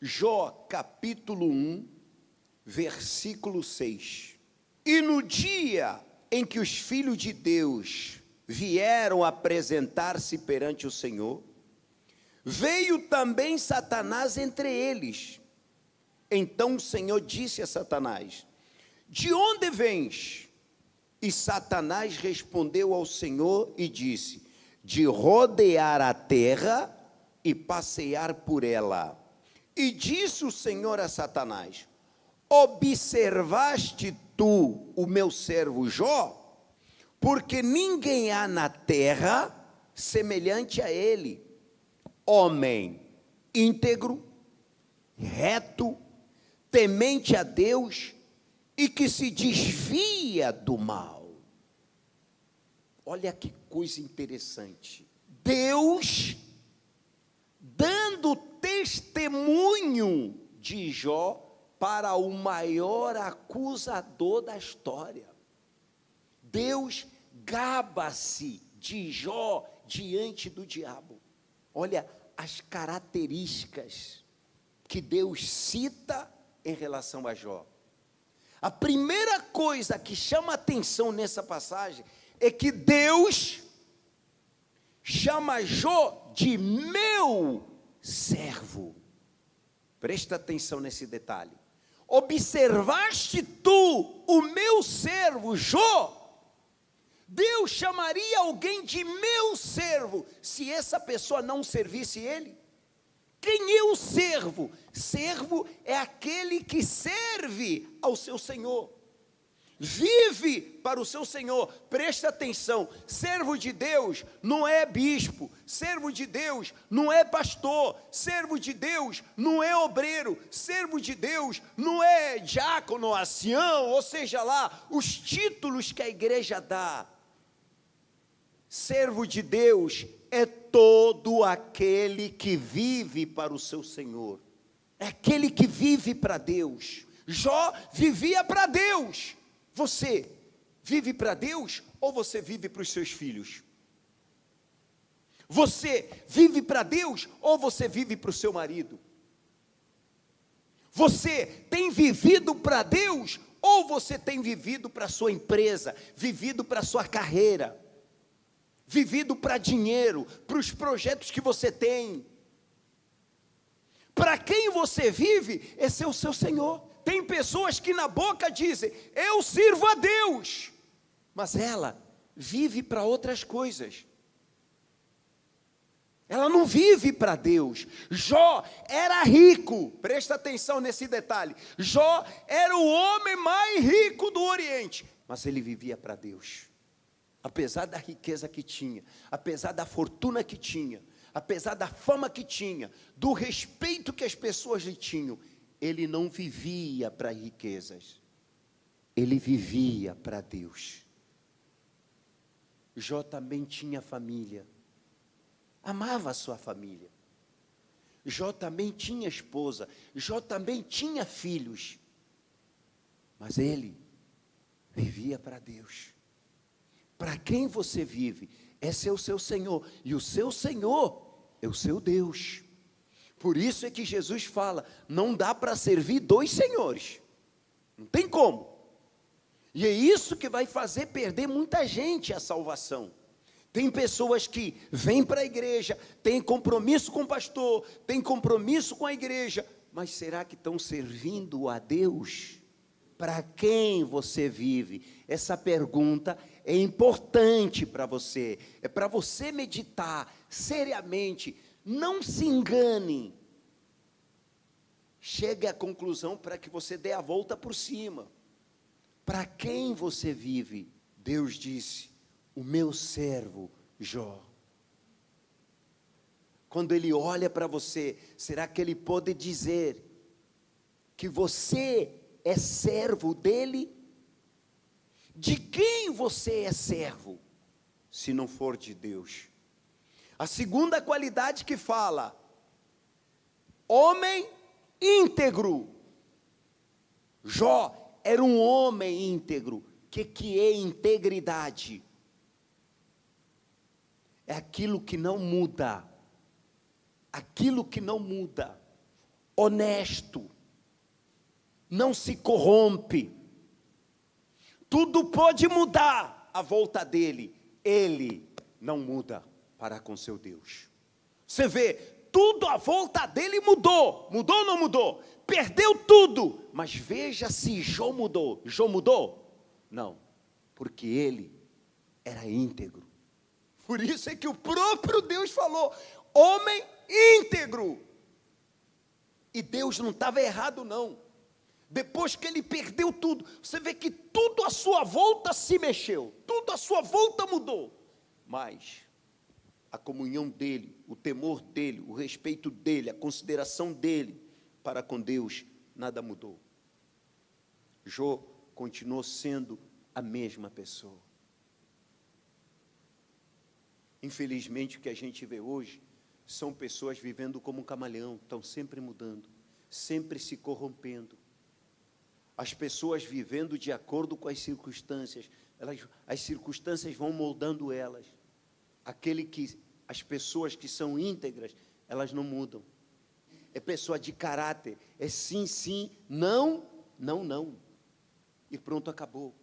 Jó, capítulo 1, versículo 6. E no dia em que os filhos de Deus vieram apresentar-se perante o Senhor, veio também Satanás entre eles. Então o Senhor disse a Satanás: de onde vens? E Satanás respondeu ao Senhor e disse: de rodear a terra e passear por ela. E disse o Senhor a Satanás: observaste tu o meu servo Jó? Porque ninguém há na terra semelhante a ele, homem íntegro, reto, temente a Deus e que se desvia do mal. Olha que coisa interessante. Deus dando testemunho de Jó para o maior acusador da história. Deus gaba-se de Jó diante do diabo. Olha as características que Deus cita em relação a Jó. A primeira coisa que chama atenção nessa passagem é que Deus chama Jó de meu servo. Presta atenção nesse detalhe. Observaste tu o meu servo Jó? Deus chamaria alguém de meu servo se essa pessoa não servisse ele? Quem é o servo? Servo é aquele que serve ao seu Senhor, vive para o seu Senhor. Presta atenção, servo de Deus não é bispo, servo de Deus não é pastor, servo de Deus não é obreiro, servo de Deus não é diácono, ancião, ou seja lá, os títulos que a igreja dá. Servo de Deus é todo aquele que vive para o seu Senhor, é aquele que vive para Deus. Jó vivia para Deus. Você vive para Deus ou você vive para os seus filhos? Você vive para Deus ou você vive para o seu marido? Você tem vivido para Deus ou você tem vivido para a sua empresa, vivido para a sua carreira, vivido para dinheiro, para os projetos que você tem? Para quem você vive, esse é o seu Senhor. Tem pessoas que na boca dizem, eu sirvo a Deus, mas ela vive para outras coisas. Ela não vive para Deus. Jó era rico, presta atenção nesse detalhe. Jó era o homem mais rico do Oriente, mas ele vivia para Deus. Apesar da riqueza que tinha, apesar da fortuna que tinha, apesar da fama que tinha, do respeito que as pessoas lhe tinham, ele não vivia para riquezas, ele vivia para Deus. Jó também tinha família, amava a sua família. Jó também tinha esposa, Jó também tinha filhos, mas ele vivia para Deus. Para quem você vive? Esse é o seu Senhor, e o seu Senhor é o seu Deus. Por isso é que Jesus fala, não dá para servir dois senhores, não tem como. E é isso que vai fazer perder muita gente a salvação. Tem pessoas que vêm para a igreja, têm compromisso com o pastor, têm compromisso com a igreja, mas será que estão servindo a Deus? Para quem você vive? Essa pergunta é importante para você, é para você meditar seriamente. Não se engane, chegue à conclusão para que você dê a volta por cima. Para quem você vive? Deus disse, o meu servo Jó. Quando ele olha para você, será que ele pode dizer que você é servo dele? De quem você é servo, se não for de Deus? A segunda qualidade que fala, homem íntegro. Jó era um homem íntegro. O que é integridade? É aquilo que não muda. Aquilo que não muda. honesto, não se corrompe. Tudo pode mudar à volta dele, ele não muda para com seu Deus. Você vê, tudo à volta dele mudou ou não mudou? Perdeu tudo, mas veja se Jó mudou. Jó mudou? Não, porque ele era íntegro. Por isso é que o próprio Deus falou, homem íntegro. E Deus não estava errado não. Depois que ele perdeu tudo, você vê que tudo à sua volta se mexeu, tudo à sua volta mudou, mas a comunhão dele, o temor dele, o respeito dele, a consideração dele para com Deus, nada mudou. Jó continuou sendo a mesma pessoa. Infelizmente o que a gente vê hoje são pessoas vivendo como um camaleão, estão sempre mudando, sempre se corrompendo. As pessoas vivendo de acordo com as circunstâncias, as circunstâncias vão moldando elas. As pessoas que são íntegras, elas não mudam. É pessoa de caráter, é sim, sim, não, não, não. E pronto, acabou.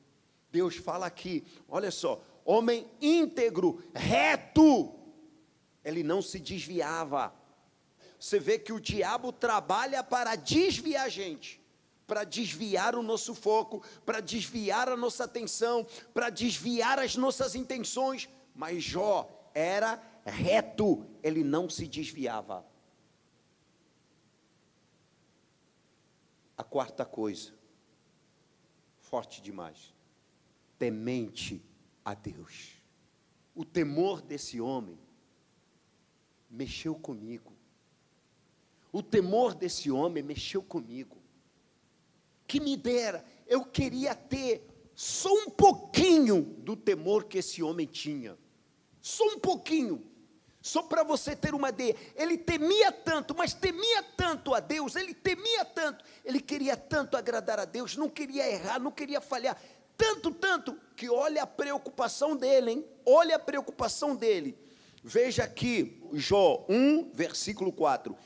Deus fala aqui, olha só, homem íntegro, reto, ele não se desviava. Você vê que o diabo trabalha para desviar a gente, para desviar o nosso foco, para desviar a nossa atenção, para desviar as nossas intenções, mas Jó era reto, ele não se desviava. A quarta coisa, forte demais, temente a Deus. O temor desse homem mexeu comigo. O temor desse homem mexeu comigo. Que me dera, eu queria ter só um pouquinho do temor que esse homem tinha. Só um pouquinho. Só para você ter uma ideia. Ele temia tanto, mas temia tanto a Deus, ele temia tanto, ele queria tanto agradar a Deus, não queria errar, não queria falhar. Tanto, que olha a preocupação dele, hein? Olha a preocupação dele. Veja aqui, Jó 1, versículo 4.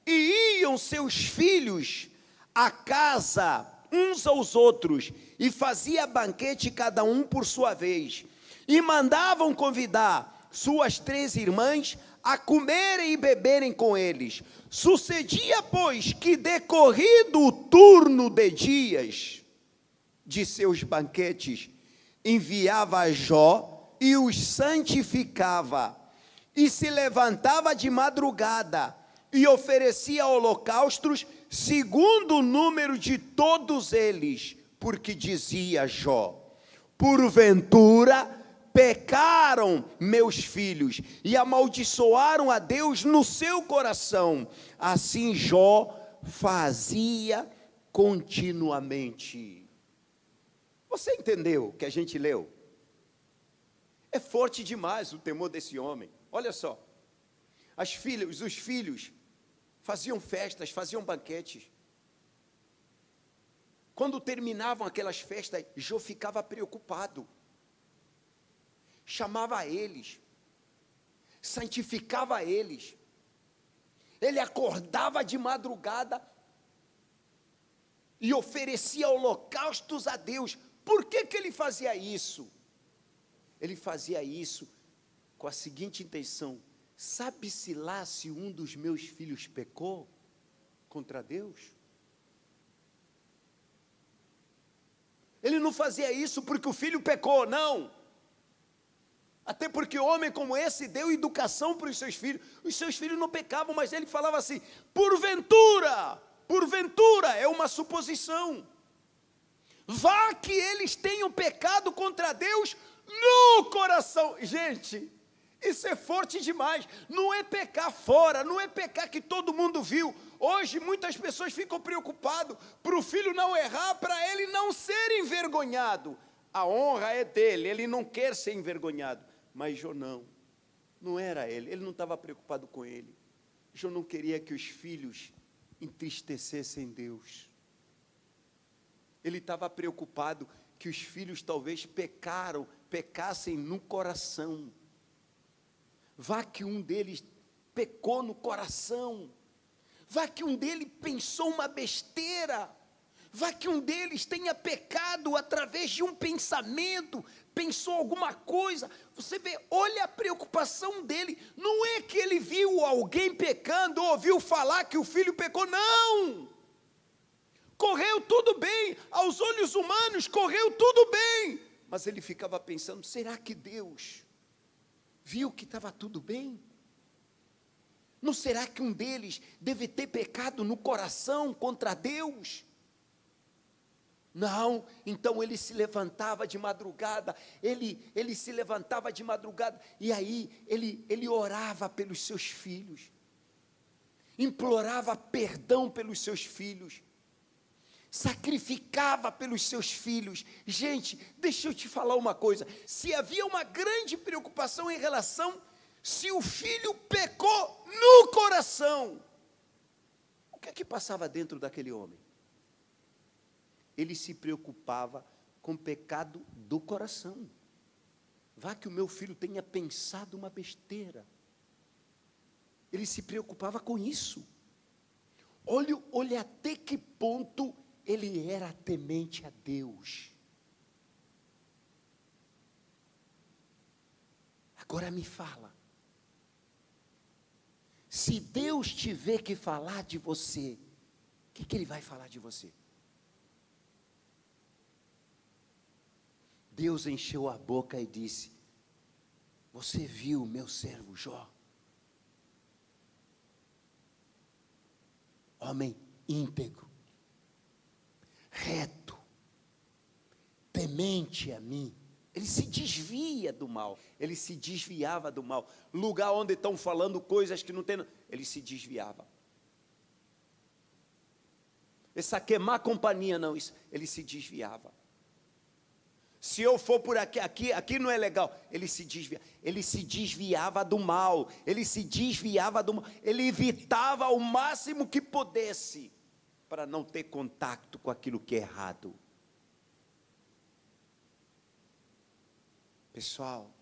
E iam seus filhos à casa uns aos outros, e fazia banquete cada um por sua vez, e mandavam convidar suas 3 irmãs a comerem e beberem com eles. Sucedia, pois, que decorrido o turno de dias de seus banquetes, enviava a Jó e os santificava, e se levantava de madrugada, e oferecia holocaustos, segundo o número de todos eles, porque dizia Jó, porventura pecaram meus filhos, e amaldiçoaram a Deus no seu coração. Assim Jó fazia continuamente. Você entendeu o que a gente leu? É forte demais o temor desse homem. Olha só, os filhos faziam festas, faziam banquetes. Quando terminavam aquelas festas, Jó ficava preocupado. Chamava eles, santificava eles. Ele acordava de madrugada e oferecia holocaustos a Deus. Por que ele fazia isso? Ele fazia isso com a seguinte intenção: sabe-se lá se um dos meus filhos pecou contra Deus? Ele não fazia isso porque o filho pecou, não. Até porque homem como esse deu educação para os seus filhos. Os seus filhos não pecavam, mas ele falava assim, porventura, é uma suposição. Vá que eles tenham pecado contra Deus no coração. Gente, isso é forte demais. Não é pecar fora, não é pecar que todo mundo viu. Hoje muitas pessoas ficam preocupadas para o filho não errar, para ele não ser envergonhado. A honra é dele, ele não quer ser envergonhado. Mas Jó não era ele não estava preocupado com ele. Jó não queria que os filhos entristecessem Deus. Ele estava preocupado que os filhos talvez pecassem no coração. Vá que um deles pecou no coração. Vai que um deles pensou uma besteira. Vai que um deles tenha pecado através de um pensamento, pensou alguma coisa. Você vê, olha a preocupação dele. Não é que ele viu alguém pecando, ou ouviu falar que o filho pecou, não. Correu tudo bem, aos olhos humanos correu tudo bem. Mas ele ficava pensando, será que Deus viu que estava tudo bem? Não será que um deles deve ter pecado no coração contra Deus? Não, então ele se levantava de madrugada, ele se levantava de madrugada, e aí ele orava pelos seus filhos, implorava perdão pelos seus filhos, sacrificava pelos seus filhos. Gente, deixa eu te falar uma coisa, se havia uma grande preocupação em relação, se o filho pecou no coração, o que é que passava dentro daquele homem? Ele se preocupava com o pecado do coração. Vá que o meu filho tenha pensado uma besteira. Ele se preocupava com isso. Olha até que ponto ele era temente a Deus. Agora me fala. Se Deus tiver que falar de você, o que ele vai falar de você? Deus encheu a boca e disse, você viu meu servo Jó? Homem íntegro, reto, temente a mim. Ele se desvia do mal, ele se desviava do mal. Lugar onde estão falando coisas que não tem, ele se desviava. Essa queimar companhia não, isso, ele se desviava. Se eu for por aqui não é legal. Ele se desviava do mal, ele evitava o máximo que pudesse, para não ter contato com aquilo que é errado. Pessoal,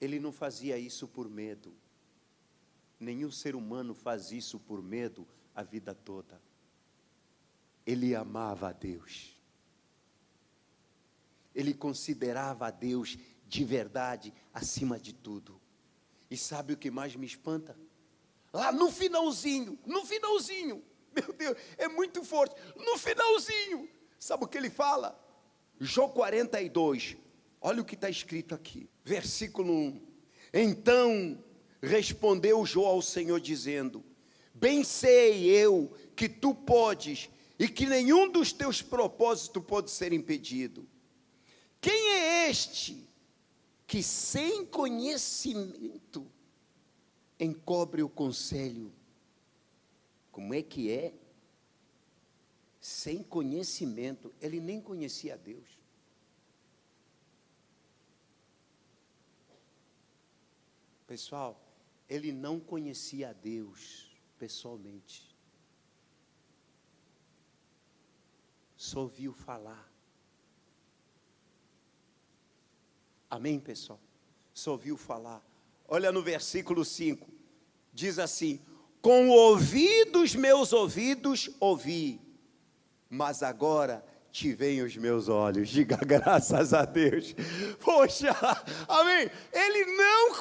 ele não fazia isso por medo, nenhum ser humano faz isso por medo a vida toda. Ele amava a Deus. Ele considerava a Deus de verdade acima de tudo. E sabe o que mais me espanta? Lá no finalzinho, meu Deus, é muito forte. No finalzinho, sabe o que ele fala? Jó 42, olha o que está escrito aqui, versículo 1. Então respondeu Jó ao Senhor dizendo, bem sei eu que tu podes, e que nenhum dos teus propósitos pode ser impedido. Quem é este que sem conhecimento encobre o conselho? Como é que é? Sem conhecimento, ele nem conhecia a Deus. Pessoal, ele não conhecia a Deus pessoalmente. Só ouviu falar. Amém, pessoal? Só ouviu falar. Olha no versículo 5. Diz assim, com ouvidos meus ouvidos ouvi, mas agora te veem os meus olhos. Diga graças a Deus. Poxa, amém? Ele não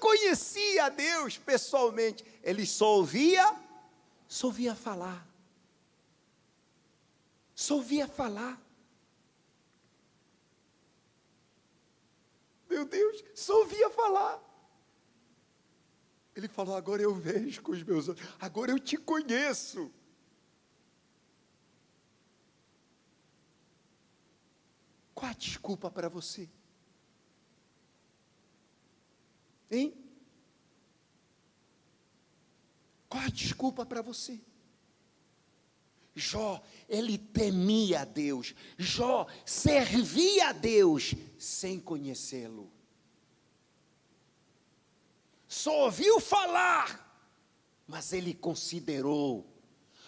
conhecia a Deus pessoalmente. Ele só ouvia falar. Só ouvia falar. Meu Deus, só ouvia falar. Ele falou, agora eu vejo com os meus olhos, agora eu te conheço. Qual a desculpa para você? Hein? Qual a desculpa para você? Jó, ele temia a Deus. Jó servia a Deus sem conhecê-lo. Só ouviu falar, mas ele considerou.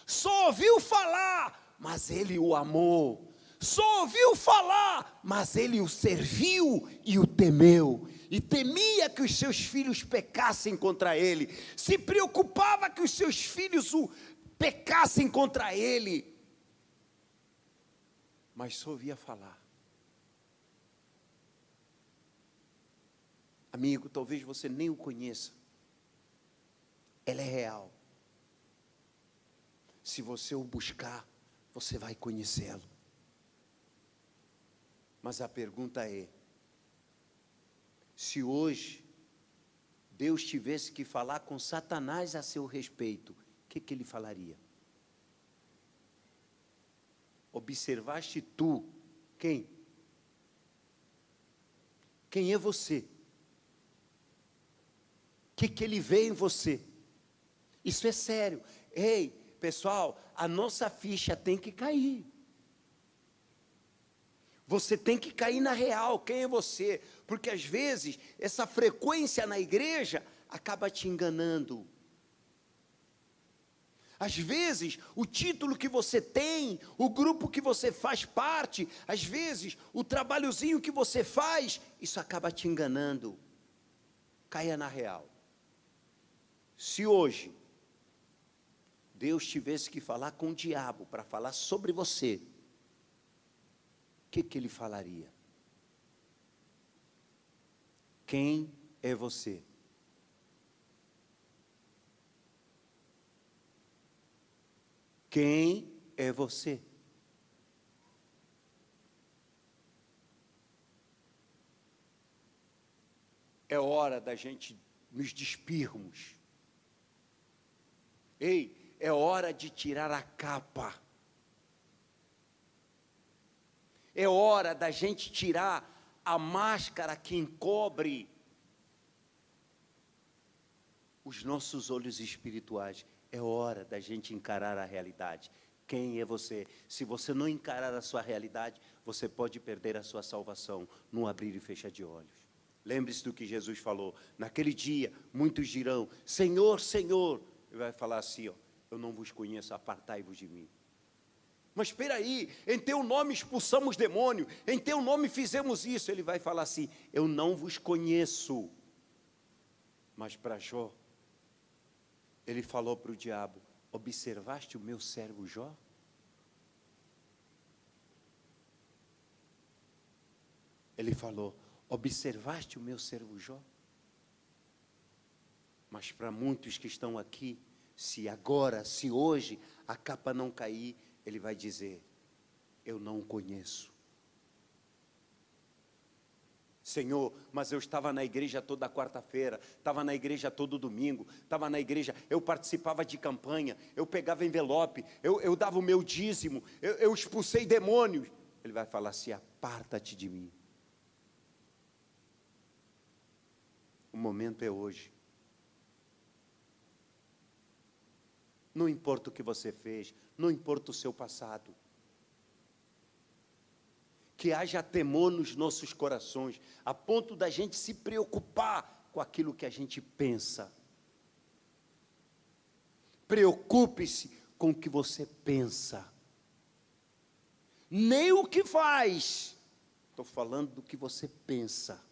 Só ouviu falar, mas ele o amou. Só ouviu falar, mas ele o serviu e o temeu. e temia que os seus filhos pecassem contra ele, se preocupava que os seus filhos pecassem contra ele, mas só ouvia falar. Amigo, talvez você nem o conheça, ela é real. Se você o buscar, você vai conhecê-lo. Mas a pergunta é, se hoje Deus tivesse que falar com Satanás a seu respeito, o que ele falaria? Observaste tu quem? Quem é você? O que ele vê em você? Isso é sério. Ei, pessoal, a nossa ficha tem que cair. Você tem que cair na real, quem é você? Porque às vezes, essa frequência na igreja acaba te enganando. Às vezes, o título que você tem, o grupo que você faz parte, às vezes, o trabalhozinho que você faz, isso acaba te enganando. Caia na real. Se hoje, Deus tivesse que falar com o diabo para falar sobre você, o que ele falaria? Quem é você? Quem é você? É hora da gente nos despirmos. Ei, é hora de tirar a capa. É hora da gente tirar a máscara que encobre os nossos olhos espirituais. É hora da gente encarar a realidade. Quem é você? Se você não encarar a sua realidade, você pode perder a sua salvação num abrir e fechar de olhos. Lembre-se do que Jesus falou. Naquele dia, muitos dirão, Senhor, Senhor. Ele vai falar assim, ó, eu não vos conheço, apartai-vos de mim. Mas espera aí, em teu nome expulsamos demônio, em teu nome fizemos isso. Ele vai falar assim, eu não vos conheço. Mas para Jó, ele falou para o diabo, observaste o meu servo Jó? Ele falou, observaste o meu servo Jó? Mas para muitos que estão aqui, se agora, se hoje, a capa não cair, ele vai dizer, eu não o conheço. Senhor, mas eu estava na igreja toda quarta-feira, estava na igreja todo domingo, estava na igreja, eu participava de campanha, eu pegava envelope, eu dava o meu dízimo, eu expulsei demônios. Ele vai falar assim, aparta-te de mim. O momento é hoje. Não importa o que você fez, não importa o seu passado. Que haja temor nos nossos corações, a ponto da gente se preocupar com aquilo que a gente pensa. Preocupe-se com o que você pensa. Nem o que faz. Estou falando do que você pensa.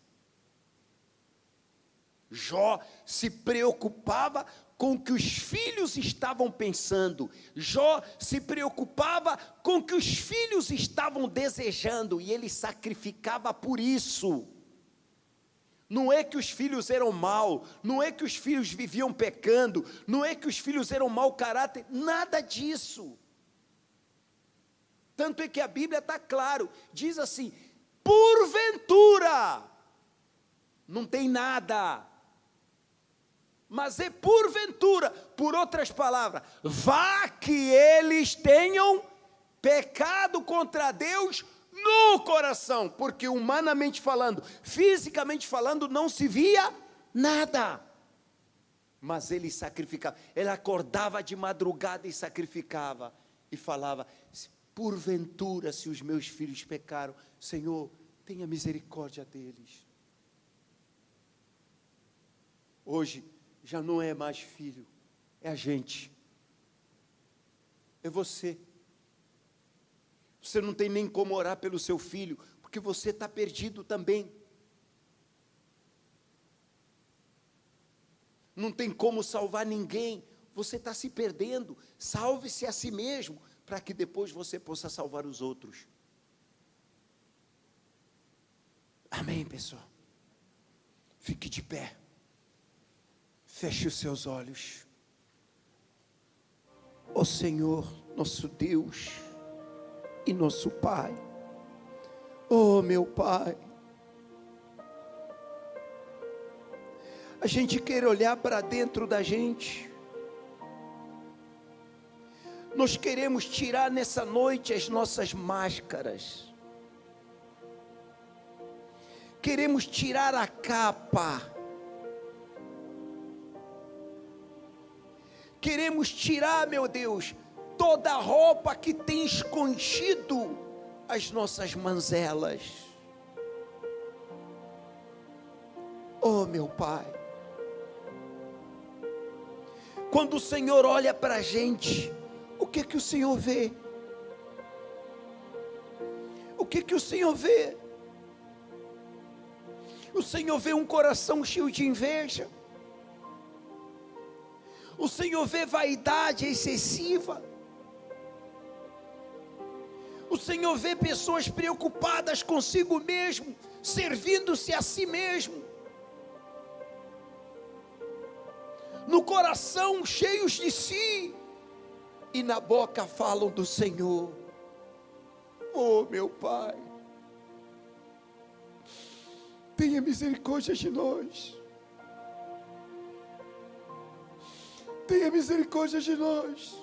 Jó se preocupava com o que os filhos estavam pensando. Jó se preocupava com o que os filhos estavam desejando, e ele sacrificava por isso. Não é que os filhos eram mau, não é que os filhos viviam pecando, não é que os filhos eram mau caráter, nada disso. Tanto é que a Bíblia está claro, diz assim, porventura, não tem nada, mas é porventura, por outras palavras, vá que eles tenham pecado contra Deus no coração, porque humanamente falando, fisicamente falando, não se via nada, mas ele sacrificava, ele acordava de madrugada e sacrificava, e falava, porventura se os meus filhos pecaram, Senhor, tenha misericórdia deles. Hoje, já não é mais filho, é a gente, é você. Você não tem nem como orar pelo seu filho, porque você está perdido também. não tem como salvar ninguém, você está se perdendo. Salve-se a si mesmo, para que depois você possa salvar os outros. Amém, pessoal? Fique de pé, feche os seus olhos. Ó Senhor, nosso Deus e nosso Pai, ó meu Pai, a gente quer olhar para dentro da gente. Nós queremos tirar nessa noite as nossas máscaras. Queremos tirar a capa. Queremos tirar, meu Deus, toda a roupa que tem escondido as nossas mazelas. Oh, meu Pai, quando o Senhor olha para a gente, o que que o Senhor vê? O que que o Senhor vê? O Senhor vê um coração cheio de inveja. O Senhor vê vaidade excessiva. O Senhor vê pessoas preocupadas consigo mesmo, servindo-se a si mesmo. No coração cheios de si, e na boca falam do Senhor. Oh, meu Pai, tenha misericórdia de nós. Tenha misericórdia de nós.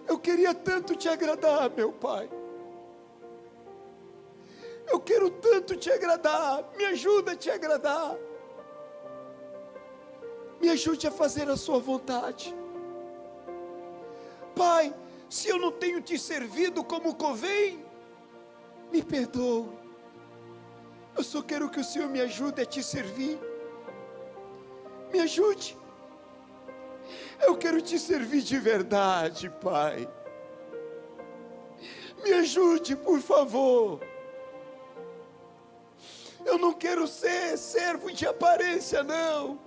Eu queria tanto te agradar, meu Pai. Eu quero tanto te agradar. Me ajuda a te agradar. Me ajude a fazer a sua vontade. Pai, se eu não tenho te servido como convém, me perdoe. Eu só quero que o Senhor me ajude a te servir. Me ajude. Eu quero te servir de verdade, Pai. Me ajude, por favor. Eu não quero ser servo de aparência, não.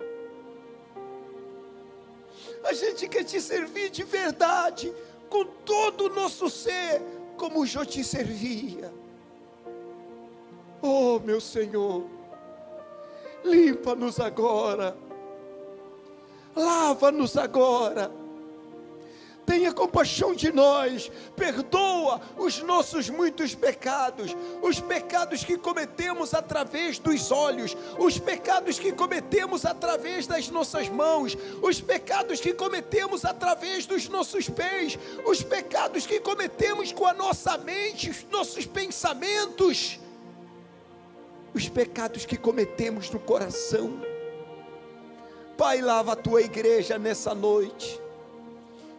A gente quer te servir de verdade, com todo o nosso ser, como eu te servia. Oh, meu Senhor, limpa-nos agora. Lava-nos agora. Tenha compaixão de nós, perdoa os nossos muitos pecados, os pecados que cometemos através dos olhos, os pecados que cometemos através das nossas mãos, os pecados que cometemos através dos nossos pés, os pecados que cometemos com a nossa mente, os nossos pensamentos, os pecados que cometemos no coração. Pai, lava a tua igreja nessa noite.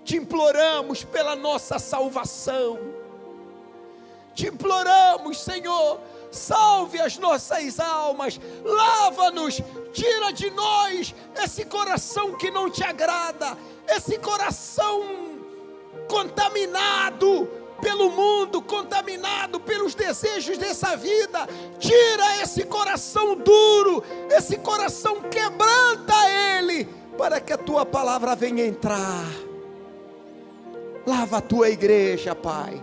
Te imploramos pela nossa salvação. Te imploramos, Senhor, salve as nossas almas, lava-nos, tira de nós esse coração que não te agrada, esse coração contaminado pelo mundo, contaminado pelos desejos dessa vida. Tira esse coração duro, esse coração, quebranta ele, para que a tua palavra venha entrar. Lava a tua igreja, Pai.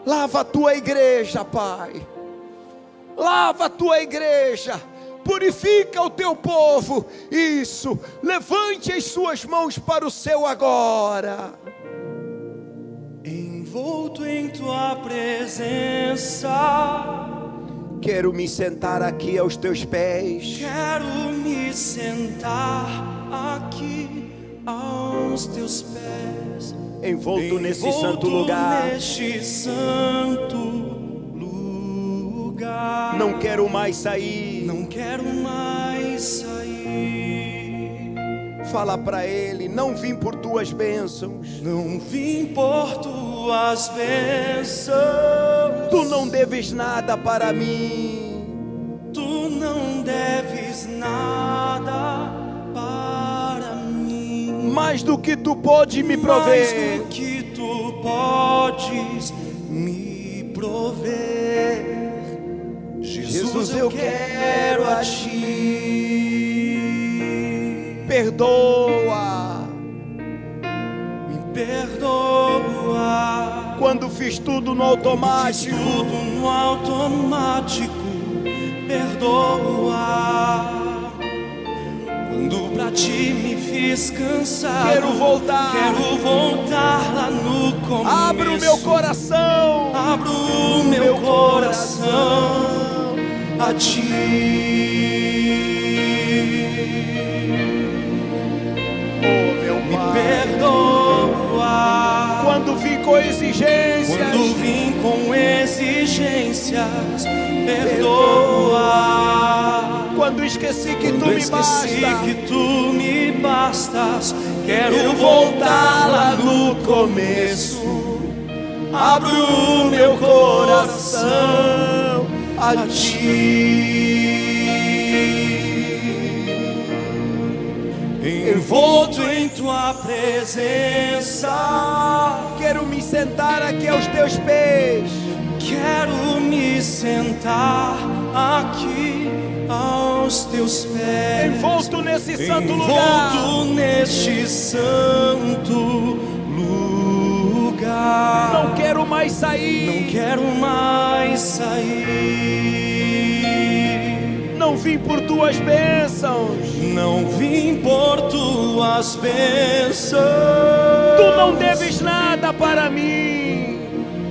Lava a tua igreja, Pai. Lava a tua igreja. Purifica o teu povo. Isso. Levante as suas mãos para o céu agora. Envolto em tua presença, quero me sentar aqui aos teus pés. quero me sentar aqui aos teus pés. Envolto nesse santo lugar. Neste santo lugar. Não quero mais sair. Não quero mais sair. Fala para ele: não vim por tuas bênçãos. Não vim por tuas bênçãos. Tu não deves nada para mim. Tu não deves nada para mim. Mais do que tu pode me prover. Mais do que tu podes me prover. Jesus, eu quero a Ti. Perdoa. Me perdoa. Quando fiz tudo no automático. Tudo no automático. Perdoa. Quando pra Ti me fiz cansado. Quero voltar lá no começo. Abra o meu coração. Abro o meu coração a Ti. Oh, meu Me Pai. perdoa. Quando vim com exigências. Quando vim com exigências. Perdoa. Quando esqueci que Quando Tu me esqueci basta. que Tu me bastas. Quero voltar lá no começo. Abro o meu coração a Ti. Envolto em Tua presença. Quero me sentar aqui aos Teus pés. Quero me sentar aqui aos Teus pés. Envolto nesse santo lugar. Envolto neste santo lugar. Não quero mais sair. Não quero mais sair. Não vim por Tuas bênçãos. Não vim por Tuas bênçãos. Tu não deves nada para mim.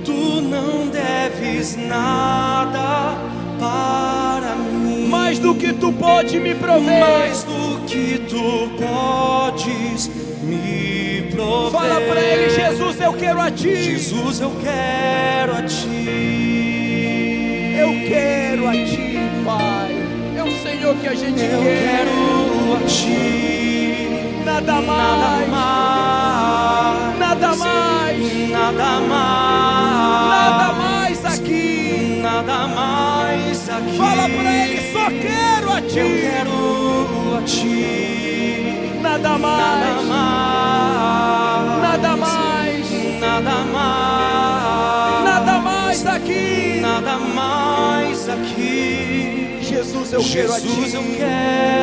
Tu não deves nada para mim. Mais do que Tu pode me prover. Mais do que Tu podes me prover. Fala para Ele: Jesus, eu quero a Ti. Jesus, eu quero a Ti. Eu quero a Ti, Pai. É o Senhor que a gente Eu quer. quero a Ti. Nada mais. Nada mais. Nada mais. Nada mais. Nada mais aqui. Nada mais aqui. Fala para Ele: só quero a Ti. Eu quero a Ti. Nada mais. Nada mais. Nada mais. Nada mais. Nada mais aqui. Nada mais aqui. Jesus, eu quero a Ti. Jesus, eu quero